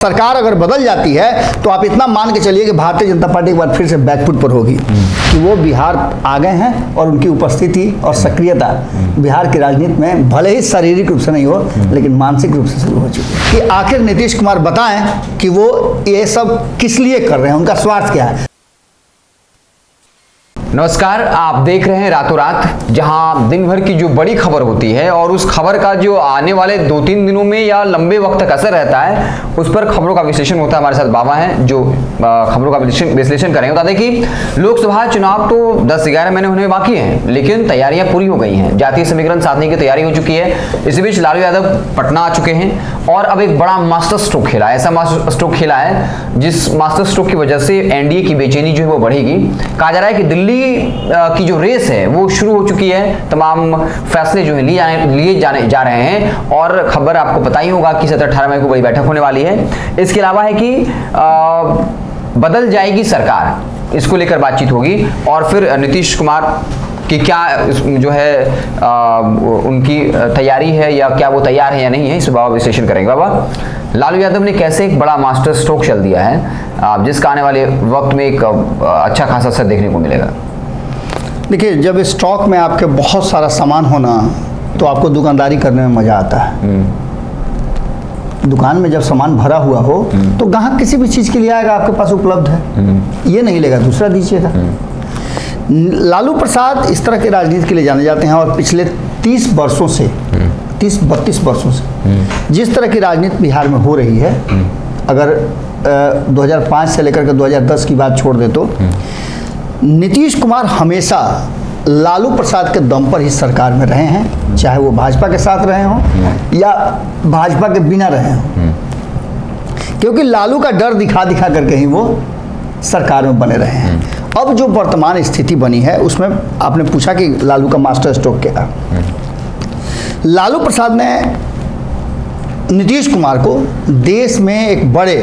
सरकार अगर बदल जाती है तो आप इतना मान के चलिए कि भारतीय जनता पार्टी एक बार फिर से बैकफुट पर होगी कि वो बिहार आ गए हैं और उनकी उपस्थिति और सक्रियता बिहार की राजनीति में भले ही शारीरिक रूप से नहीं हो लेकिन मानसिक रूप से शुरू हो चुकी है। कि आखिर नीतीश कुमार बताएं कि वो ये सब किस लिए कर रहे हैं, उनका स्वार्थ क्या है। नमस्कार, आप देख रहे हैं रातों रात, जहां दिन भर की जो बड़ी खबर होती है और उस खबर का जो आने वाले 2-3 दिनों में या लंबे वक्त तक असर रहता है उस पर खबरों का विश्लेषण होता है। हमारे साथ बाबा हैं जो खबरों का विश्लेषण करेंगे। बता दें कि लोकसभा चुनाव तो 10-11 महीने होने बाकी हैं, लेकिन तैयारियां पूरी हो गई हैं। जातीय समीकरण साधने की तैयारी हो चुकी है। इसी बीच लालू यादव पटना आ चुके हैं और अब एक बड़ा मास्टर स्ट्रोक खेला है। ऐसा मास्टर स्ट्रोक खेला है जिस मास्टर स्ट्रोक की वजह से एनडीए की बेचैनी जो है वो बढ़ेगी। कहा जा रहा है कि दिल्ली की जो रेस है वो शुरू हो चुकी है। तमाम फैसले जो है लिए जा रहे हैं और खबर आपको पता ही होगा कि 17-18 मई को बड़ी बैठक होने वाली है। इसके अलावा है कि बदल जाएगी सरकार, इसको लेकर बातचीत होगी और फिर नीतीश कुमार कि क्या जो है उनकी तैयारी है या क्या वो तैयार है या नहीं है, इस बाबा विश्लेषण करेंगे। बाबा, लालू यादव ने कैसे एक बड़ा मास्टर स्ट्रोक चल दिया है जिसका आने वाले वक्त में एक अच्छा खासा असर देखने को मिलेगा। देखिए, जब स्टॉक में आपके बहुत सारा सामान होना तो आपको दुकानदारी करने में मजा आता है। दुकान में जब सामान भरा हुआ हो तो ग्राहक किसी भी चीज के लिए आएगा, आपके पास उपलब्ध है, ये नहीं लेगा दूसरा दीजिएगा। लालू प्रसाद इस तरह की राजनीति के लिए जाने जाते हैं और पिछले 30 वर्षों से 30-32 वर्षों से जिस तरह की राजनीति बिहार में हो रही है, अगर 2005 से लेकर के 2010 की बात छोड़ दे तो नीतीश कुमार हमेशा लालू प्रसाद के दम पर ही सरकार में रहे हैं, चाहे वो भाजपा के साथ रहे हों या भाजपा के बिना रहे हों, क्योंकि लालू का डर दिखा दिखा करके ही वो सरकार में बने रहे हैं। अब जो वर्तमान स्थिति बनी है उसमें आपने पूछा कि लालू का मास्टर स्ट्रोक क्या है। लालू प्रसाद ने नीतीश कुमार को देश में एक बड़े,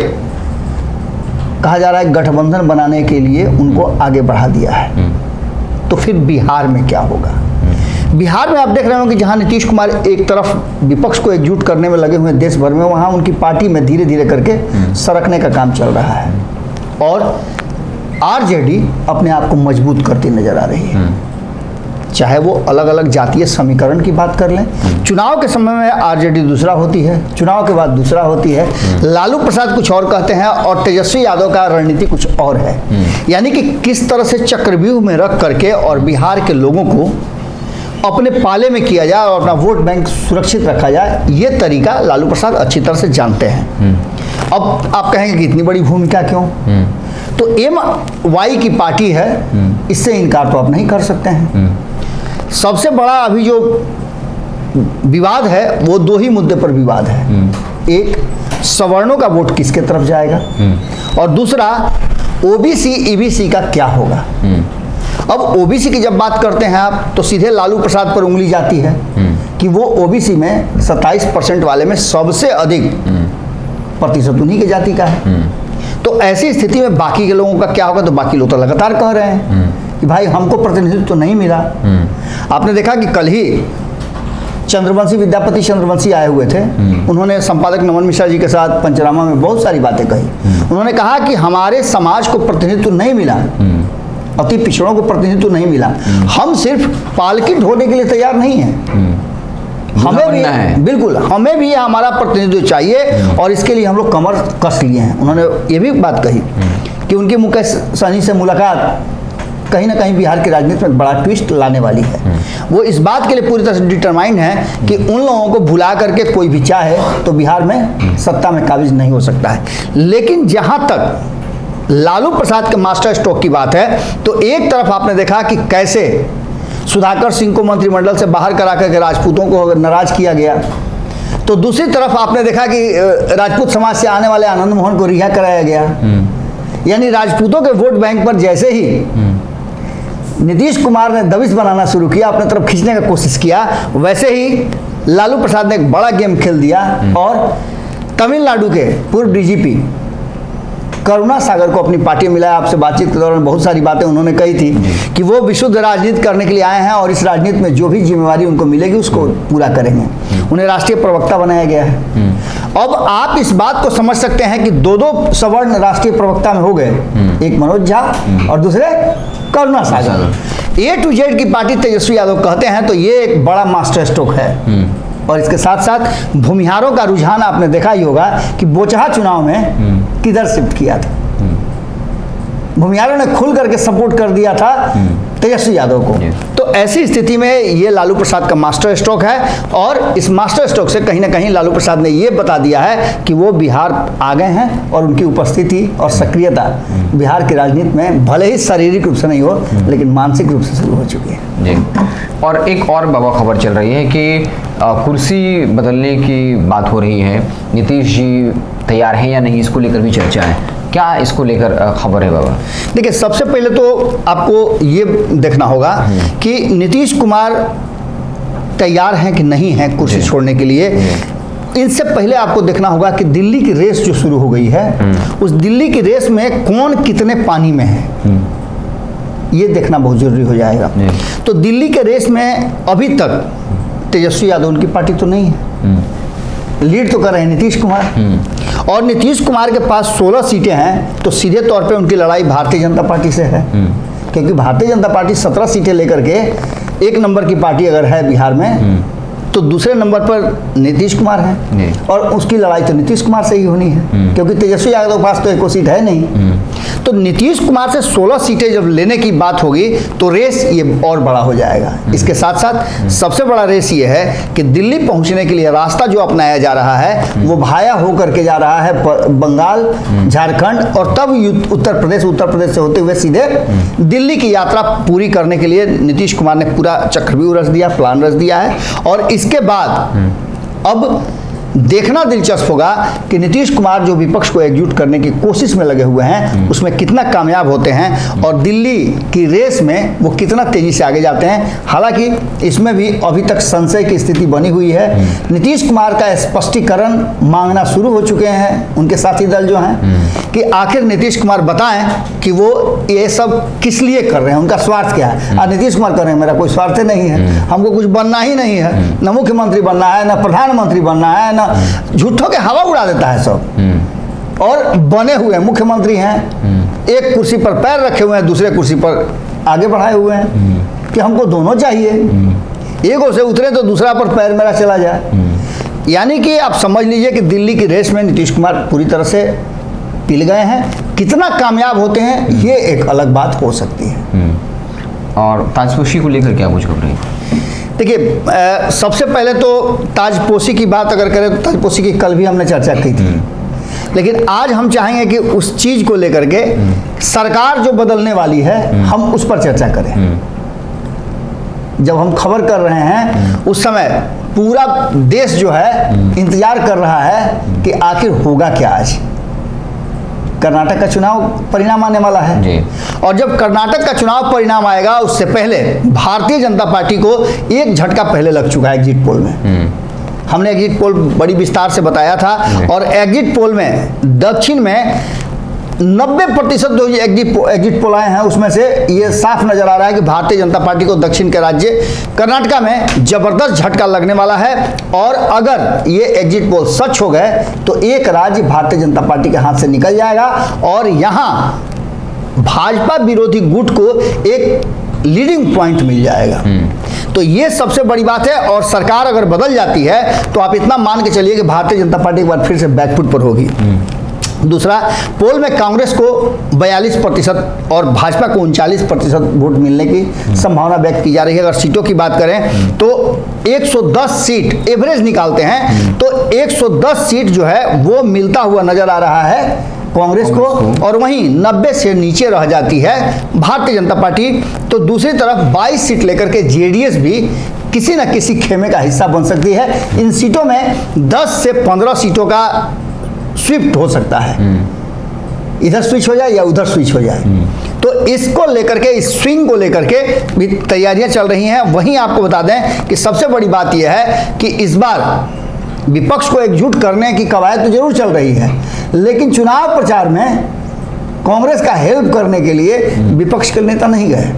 कहा जा रहा है, गठबंधन बनाने के लिए उनको आगे बढ़ा दिया है। तो फिर बिहार में क्या होगा? बिहार में आप देख रहे हो कि जहां नीतीश कुमार एक तरफ विपक्ष को एकजुट करने में लगे हुए देश भर में, वहां उनकी पार्टी में धीरे धीरे करके सरकने का काम चल रहा है और आरजेडी अपने आप को मजबूत करती नजर आ रही है। चाहे वो अलग अलग जातीय समीकरण की बात कर लें, चुनाव के समय में आरजेडी दूसरा होती है, चुनाव के बाद दूसरा होती है। लालू प्रसाद कुछ और कहते हैं और तेजस्वी यादव का रणनीति कुछ और है। यानी कि किस तरह से चक्रव्यूह में रख करके और बिहार के लोगों को अपने पाले में किया जाए और अपना वोट बैंक सुरक्षित रखा जाए, ये तरीका लालू प्रसाद अच्छी तरह से जानते हैं। अब आप कहेंगे कि इतनी बड़ी भूमिका क्यों? तो MY की पार्टी है, इससे इनकार तो आप नहीं कर सकते हैं। सबसे बड़ा अभी जो विवाद है वो 2 ही मुद्दे पर विवाद है। एक, सवर्णों का वोट किसके तरफ जाएगा और दूसरा OBC EBC का क्या होगा। अब OBC की जब बात करते हैं आप तो सीधे लालू प्रसाद पर उंगली जाती है कि वो OBC में 27% वाले में सबसे अधिक प्रतिशत उन्हीं की जाति का है। तो ऐसी स्थिति में बाकी के लोगों का क्या होगा? तो बाकी लोग तो लगातार कह रहे हैं कि भाई हमको प्रतिनिधित्व तो नहीं मिला। आपने देखा कि कल ही विद्यापति चंद्रवंशी आए हुए थे। उन्होंने संपादक नमन मिश्रा जी के साथ पंचनामा में बहुत सारी बातें कही। उन्होंने कहा कि हमारे समाज को प्रतिनिधित्व नहीं मिला, अति पिछड़ों को प्रतिनिधित्व नहीं मिला। हम सिर्फ पालकी ढोने के लिए तैयार नहीं हैं, हमें भी बिल्कुल हमें भी हमारा प्रतिनिधित्व चाहिए और इसके लिए हम लोग कमर कस लिए हैं। उन्होंने ये भी बात कही कि उनकी मुकेश सहनी से मुलाकात कहीं ना कहीं बिहार की राजनीति में बड़ा ट्विस्ट लाने वाली है। वो इस बात के लिए पूरी तरह से डिटरमाइंड है कि उन लोगों को भुला करके कोई भी चाहे तो बिहार में सत्ता में काबिज नहीं हो सकता है। लेकिन जहां तक लालू प्रसाद के मास्टर स्ट्रोक की बात है तो एक तरफ आपने देखा कि कैसे सुधाकर सिंह को मंत्रिमंडल से बाहर करा करके राजपूतों को नाराज किया गया, तो दूसरी तरफ आपने देखा कि राजपूत समाज से आने वाले आनंद मोहन को रिहा कराया गया। यानी राजपूतों के वोट बैंक पर जैसे ही नीतीश कुमार ने दबिश बनाना शुरू किया, अपने तरफ खींचने का कोशिश किया, वैसे ही लालू प्रसाद ने एक बड़ा गेम खेल दिया और तमिलनाडु के पूर्व DGP करुणा सागर को अपनी पार्टी में मिलाया। आपसे बातचीत के दौरान बहुत सारी बातें उन्होंने कही थी कि वो विशुद्ध राजनीति करने के लिए आए हैं और इस राजनीति में जो भी जिम्मेवारी उनको मिलेगी उसको पूरा करेंगे। उन्हें राष्ट्रीय प्रवक्ता बनाया गया है। अब आप इस बात को समझ सकते हैं कि दो सवर्ण राष्ट्रीय प्रवक्ता में हो गए, एक मनोज झा और दूसरे करुणा सागर। A to Z की पार्टी तेजस्वी यादव कहते हैं तो ये एक बड़ा मास्टर स्ट्रोक है। और इसके साथ साथ भूमिहारों का रुझान आपने देखा ही होगा कि बोचहा चुनाव में किधर शिफ्ट किया था। भूमिहारों ने खुल करके सपोर्ट कर दिया था तेजस्वी यादव को। तो ऐसी स्थिति में ये लालू प्रसाद का मास्टर स्ट्रोक है और इस मास्टर स्ट्रोक से कहीं ना कहीं लालू प्रसाद ने ये बता दिया है कि वो बिहार आ गए हैं और उनकी उपस्थिति और सक्रियता बिहार की राजनीति में भले ही शारीरिक रूप से नहीं हो लेकिन मानसिक रूप से शुरू हो चुकी है। जी। और एक और बाबा खबर चल रही है कि कुर्सी बदलने की बात हो रही है। नीतीश जी तैयार हैं या नहीं, इसको लेकर भी चर्चा है। क्या इसको लेकर खबर है बाबा? देखिए, सबसे पहले तो आपको ये देखना होगा कि नीतीश कुमार तैयार हैं कि नहीं हैं कुर्सी छोड़ने के लिए। इनसे पहले आपको देखना होगा कि दिल्ली की रेस जो शुरू हो गई है, उस दिल्ली की रेस में कौन कितने पानी में है, ये देखना बहुत जरूरी हो जाएगा। तो दिल्ली के रेस में अभी तक तेजस्वी यादव उनकी पार्टी तो नहीं है, लीड तो कर रहे हैं नीतीश कुमार। और नीतीश कुमार के पास 16 सीटें हैं, तो सीधे तौर पे उनकी लड़ाई भारतीय जनता पार्टी से है। क्योंकि भारतीय जनता पार्टी 17 सीटें लेकर के एक नंबर की पार्टी अगर है बिहार में, तो दूसरे नंबर पर नीतीश कुमार है और उसकी लड़ाई तो नीतीश कुमार से ही होनी है, क्योंकि तेजस्वी यादव के पास तो एक सीट है नहीं। तो नीतीश कुमार से 16 सीटें जब लेने की बात होगी तो रेस ये और बड़ा हो जाएगा। इसके साथ साथ सबसे बड़ा रेस ये है कि दिल्ली पहुंचने के लिए रास्ता जो अपनाया जा रहा है वो भाया होकर के जा रहा है बंगाल, झारखंड और तब उत्तर प्रदेश से होते हुए सीधे दिल्ली की यात्रा पूरी करने के लिए नीतीश कुमार ने पूरा चक्रव्यूह रच दिया, प्लान रच दिया है। और इसके बाद अब देखना दिलचस्प होगा कि नीतीश कुमार जो विपक्ष को एकजुट करने की कोशिश में लगे हुए हैं उसमें कितना कामयाब होते हैं और दिल्ली की रेस में वो कितना तेजी से आगे जाते हैं। हालांकि इसमें भी अभी तक संशय की स्थिति बनी हुई है। नीतीश कुमार का स्पष्टीकरण मांगना शुरू हो चुके हैं उनके साथी दल जो हैं कि आखिर नीतीश कुमार बताएं कि वो ये सब किस लिए कर रहे हैं, उनका स्वार्थ क्या है। और नीतीश कुमार कर रहे हैं मेरा कोई स्वार्थ नहीं है, हमको कुछ बनना ही नहीं है, न मुख्यमंत्री बनना है, न प्रधानमंत्री बनना है, न झूठों के हवा उड़ा देता है सब। और बने हुए मुख्यमंत्री हैं, एक कुर्सी पर पैर रखे हुए हैं, दूसरे कुर्सी पर आगे बढ़ाए हुए हैं कि हमको दोनों चाहिए, एक से उतरे तो दूसरा पर पैर मेरा चला जाए। यानी कि आप समझ लीजिए कि दिल्ली की रेस में नीतीश कुमार पूरी तरह से पिल गए हैं। कितना कामयाब होते हैं ये एक अलग बात हो सकती है। और ताजपोशी को लेकर क्या कुछ खबर है? देखिए, सबसे पहले तो ताजपोशी की बात अगर करें तो ताजपोशी की कल भी हमने चर्चा की थी, लेकिन आज हम चाहेंगे कि उस चीज़ को लेकर के सरकार जो बदलने वाली है हम उस पर चर्चा करें। जब हम खबर कर रहे हैं उस समय पूरा देश जो है इंतजार कर रहा है कि आखिर होगा क्या। आज कर्नाटक का चुनाव परिणाम आने वाला है जी। और जब कर्नाटक का चुनाव परिणाम आएगा उससे पहले भारतीय जनता पार्टी को एक झटका पहले लग चुका है एग्जिट पोल में। हमने एग्जिट पोल बड़ी विस्तार से बताया था और एग्जिट पोल में दक्षिण में 90% जो एग्जिट पोल आए हैं उसमें से ये साफ नजर आ रहा है कि भारतीय जनता पार्टी को दक्षिण के राज्य कर्नाटका में जबरदस्त झटका लगने वाला है। और अगर ये एग्जिट पोल सच हो गए तो एक राज्य भारतीय जनता पार्टी के हाथ से निकल जाएगा और यहाँ भाजपा विरोधी गुट को एक लीडिंग पॉइंट मिल जाएगा। तो ये सबसे बड़ी बात है। और सरकार अगर बदल जाती है तो आप इतना मान के चलिए कि भारतीय जनता पार्टी एक बार फिर से बैकफुट पर होगी। दूसरा, पोल में कांग्रेस को 42% और भाजपा को 39% वोट मिलने की संभावना व्यक्त की जा रही है। अगर सीटों की बात करें तो 110 सीट एवरेज निकालते हैं तो 110 सीट जो है वो मिलता हुआ नजर आ रहा है कांग्रेस को और वहीं 90 से नीचे रह जाती है भारतीय जनता पार्टी। तो दूसरी तरफ 22 सीट लेकर के जेडीएस भी किसी न किसी खेमे का हिस्सा बन सकती है। इन सीटों में 10 से 15 सीटों का स्विफ्ट हो सकता है, इधर स्विच हो जाए या उधर स्विच हो जाए। तो इसको लेकर के, इस स्विंग को लेकर के भी तैयारियां चल रही हैं। वहीं आपको बता दें कि सबसे बड़ी बात यह है कि इस बार विपक्ष को एकजुट करने की कवायद तो जरूर चल रही है, लेकिन चुनाव प्रचार में कांग्रेस का हेल्प करने के लिए विपक्ष के नेता नहीं गए,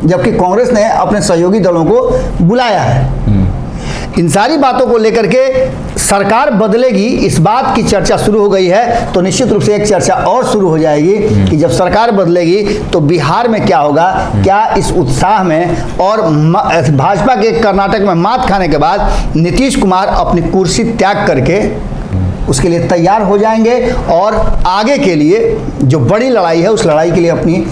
जबकि कांग्रेस ने अपने सहयोगी दलों को बुलाया है। इन सारी बातों को लेकर के सरकार बदलेगी, इस बात की चर्चा शुरू हो गई है। तो निश्चित रूप से एक चर्चा और शुरू हो जाएगी कि जब सरकार बदलेगी तो बिहार में क्या होगा। क्या इस उत्साह में और भाजपा के कर्नाटक में मात खाने के बाद नीतीश कुमार अपनी कुर्सी त्याग करके उसके लिए तैयार हो जाएंगे और आगे के लिए जो बड़ी लड़ाई है उस लड़ाई के लिए अपनी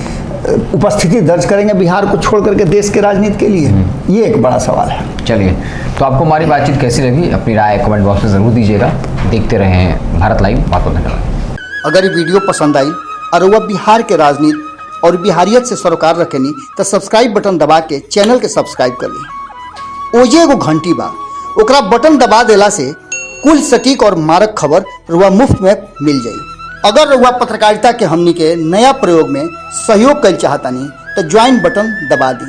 उपस्थिति दर्ज करेंगे बिहार को छोड़ करके देश के राजनीति के लिए। ये एक बड़ा सवाल है। चलिए, तो आपको हमारी बातचीत कैसी लगी, अपनी राय कमेंट बॉक्स में ज़रूर दीजिएगा। देखते रहें भारत लाइव। बहुत बहुत धन्यवाद। अगर ये वीडियो पसंद आई और वह बिहार के राजनीति और बिहारियत से सरोकार रखेनी तो सब्सक्राइब बटन दबा के चैनल के सब्सक्राइब कर ली। ओजे एगो घंटी बा, ओकरा बटन दबा देला से कुल सटीक और मारक खबर रुआ मुफ्त में मिल जाई। अगर रुआ पत्रकारिता के हमनी के नया प्रयोग में सहयोग कर चाहतानी तो ज्वाइन बटन दबा दी।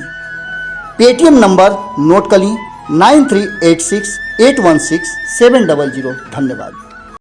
पेटीएम नंबर नोट कर ली 9386816700। धन्यवाद।